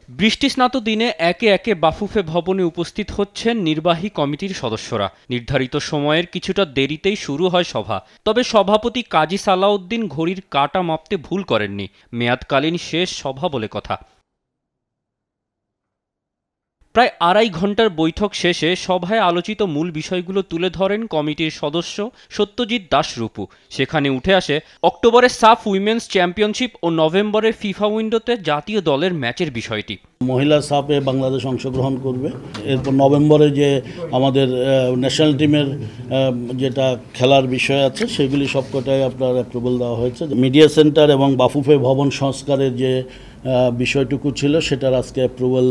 বৃষ্টিস্নাত দিনে একে একে বাফুফে ভবনে উপস্থিত হচ্ছেন নির্বাহী কমিটির সদস্যরা। নির্ধারিত সময়ের কিছুটা দেরিতেই শুরু হয় সভা। তবে সভাপতি কাজী সালাউদ্দিন ঘড়ির কাঁটা মাপতে ভুল করেননি। মেয়াদকালীন শেষ সভা বলে কথা। প্রায় আড়াই ঘন্টার বৈঠক শেষে সভায় আলোচিত মূল বিষয়গুলো তুলে ধরেন কমিটির সদস্য সত্যজিৎ দাস রূপু। সেখানে উঠে আসে অক্টোবরে সাফ উইমেন্স চ্যাম্পিয়নশিপ ও নভেম্বরে ফিফা উইন্ডোতে জাতীয় দলের ম্যাচের বিষয়টি। মহিলা সাফে বাংলাদেশ অংশগ্রহণ করবে। এরপর নভেম্বরে যে আমাদের ন্যাশনাল টিমের যেটা খেলার বিষয় আছে সেগুলি সবকটাই আপনার অ্যাপ্রুভাল দেওয়া হয়েছে। মিডিয়া সেন্টার এবং বাফুফে ভবন সংস্কারের যে বিষয়টুকু ছিল সেটার আজকে অ্যাপ্রুভাল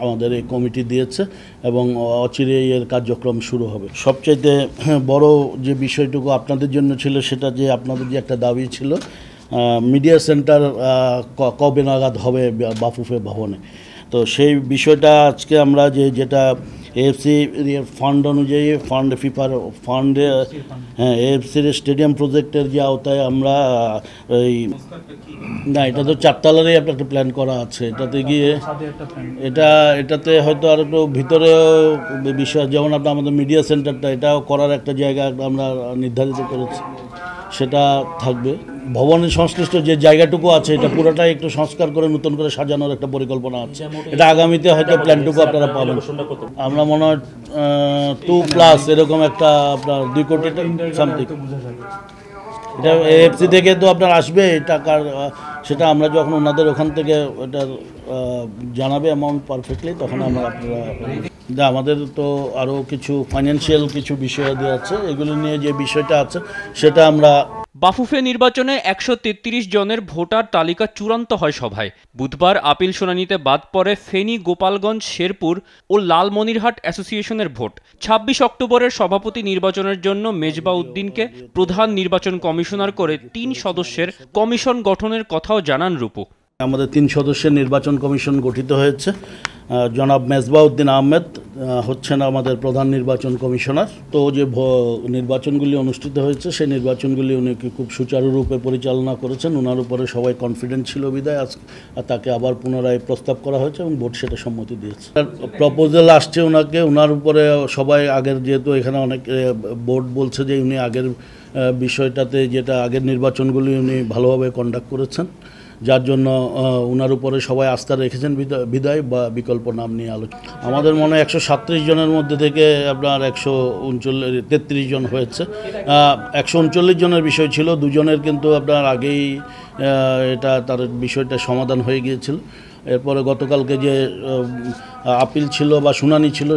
আমাদের এই কমিটি দিয়েছে এবং অচিরেই এর কার্যক্রম শুরু হবে। সবচাইতে বড় যে বিষয়টুকু আপনাদের জন্য ছিল সেটা যে আপনাদের যে একটা দাবি ছিল মিডিয়া সেন্টার কবে নাগাদ হবে বাফুফে ভবনে, তো সেই বিষয়টা আজকে আমরা যেটা এএফসি ফান্ড অনুযায়ী ফিফার ফান্ডে এএফসির স্টেডিয়াম প্রজেক্টের যে আওতায় আমরা এই না এটা তো চারতলারই একটা প্ল্যান করা আছে। এটাতে গিয়ে এটাতে হয়তো আর একটু ভিতরে বিষয় যেমন আপনার আমাদের মিডিয়া সেন্টারটা এটাও করার একটা জায়গা আমরা নির্ধারিত করেছি, সেটা থাকবে। ভবনের সংশ্লিষ্ট যে জায়গাটুকু আছে এটা পুরোটাই একটু সংস্কার করে নতুন করে সাজানোর একটা পরিকল্পনা আছে। এটা আগামীতে হয়তো প্ল্যানটুকু আপনারা পাবেন। আমরা মনে হয় 2+ এরকম একটা আপনার 2 কোটি সামথিং। এটা এএফসি থেকে তো আপনার আসবে টাকার, সেটা আমরা যখন ওনাদের ওখান থেকে এটা জানাবে অ্যামাউন্ট পারফেক্টলি তখন আমরা আপনারা আমাদের তো আরও কিছু ফাইন্যান্সিয়াল কিছু বিষয় আছে, এগুলো নিয়ে যে বিষয়টা আছে সেটা আমরা। বাফুফে নির্বাচনে 133 জনের ভোটার তালিকা চূড়ান্ত হয় সভায়। বুধবার আপিল শুনানিতে বাদ পড়ে ফেনী, গোপালগঞ্জ, শেরপুর ও লালমনিরহাট অ্যাসোসিয়েশনের ভোট। 26 অক্টোবরের সভাপতি নির্বাচনের জন্য মেজবা উদ্দিনকে প্রধান নির্বাচন কমিশনার করে 3 সদস্যের কমিশন গঠনের কথাও জানান রূপু। আমাদের 3 সদস্যের নির্বাচন কমিশন গঠিত হয়েছে। জনাব মেজবা উদ্দিন আহমেদ হচ্ছেন আমাদের প্রধান নির্বাচন কমিশনার। তো যে নির্বাচনগুলি অনুষ্ঠিত হয়েছে সেই নির্বাচনগুলি উনি খুব সুচারুরূপে পরিচালনা করেছেন। ওনার উপরে সবাই কনফিডেন্ট ছিল বিদায় তাকে আবার পুনরায় প্রস্তাব করা হয়েছে এবং বোর্ড সেটা সম্মতি দিয়েছে। প্রপোজাল আসছে ওনার উপরে সবাই আগের, যেহেতু এখানে অনেক বোর্ড বলছে যে উনি আগের বিষয়টাতে যেটা আগের নির্বাচনগুলি উনি ভালোভাবে কন্ডাক্ট করেছেন, যার জন্য ওনার উপরে সবাই আস্থা রেখেছেন বিদায় বা বিকল্প নাম নিয়ে আলোচনা। আমাদের মনে হয় 137 জনের মধ্যে থেকে আপনার 133 জন হয়েছে। 139 জনের বিষয় ছিল, 2 জনের কিন্তু আপনার আগেই এটা তার বিষয়টা সমাধান হয়ে গিয়েছিল। এরপরে গতকালকে যে আপিল ছিল বা শুনানি ছিল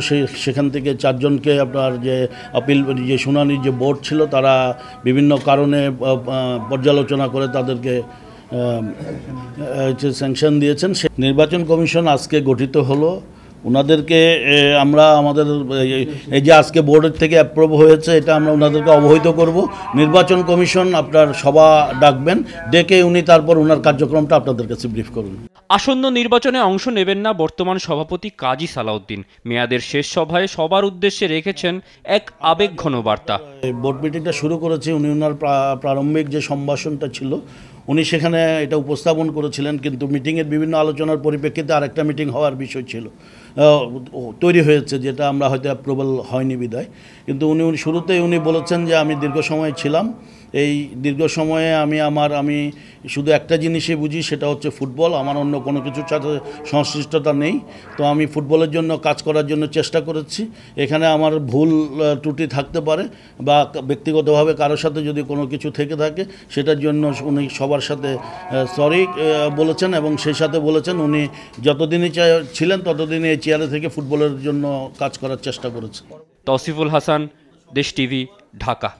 সেখান থেকে 4 জনকে আপনার যে আপিল যে শুনানির যে বোর্ড ছিল তারা বিভিন্ন কারণে পর্যালোচনা করে তাদেরকে স্যাংশন দিয়েছেন। নির্বাচন কমিশন আজকে গঠিত হলো। ওনাদেরকে আমরা আমাদের এই যে আজকে বোর্ডের থেকে অ্যাপ্রুভ হয়েছে এটা আমরা ওনাদেরকে অবহিত করব। নির্বাচন কমিশন আপনার সভা ডাকবেন, ডেকে উনি তারপর ওনার কার্যক্রমটা আপনাদের কাছে ব্রিফ করবেন। আসন্ন নির্বাচনে অংশ নেবেন না বর্তমান সভাপতি কাজী সালাউদ্দিন। মেয়াদের শেষ সভায় সবার উদ্দেশ্যে রেখেছেন এক আবেগঘন বার্তা। বোর্ড মিটিংটা শুরু করেছে উনি ওনার প্রারম্ভিক যে সম্ভাষণটা ছিল উনি সেখানে এটা উপস্থাপন করেছিলেন, কিন্তু মিটিংয়ের বিভিন্ন আলোচনার পরিপ্রেক্ষিতে আরেকটা মিটিং হওয়ার বিষয় ছিল তৈরি হয়েছে, যেটা আমরা হয়তো অ্যাপ্রুভাল হয়নি বিদায়। কিন্তু উনি শুরুতেই উনি বলেছেন যে আমি দীর্ঘ সময় ছিলাম, এই দীর্ঘ সময়ে আমি শুধু একটা জিনিসই বুঝি, সেটা হচ্ছে ফুটবল। আমার অন্য কোনো কিছুর সাথে সংশ্লিষ্টতা নেই। তো আমি ফুটবলের জন্য কাজ করার জন্য চেষ্টা করেছি। এখানে আমার ভুল ত্রুটি থাকতে পারে বা ব্যক্তিগতভাবে কারোর সাথে যদি কোনো কিছু থেকে থাকে সেটার জন্য উনি সবার সাথে সরি বলেছেন এবং সেই সাথে বলেছেন উনি যতদিনই ছিলেন ততদিনই এই চেয়ারে থেকে ফুটবলের জন্য কাজ করার চেষ্টা করেছেন। তৌসিফুল হাসান, দেশ টিভি, ঢাকা।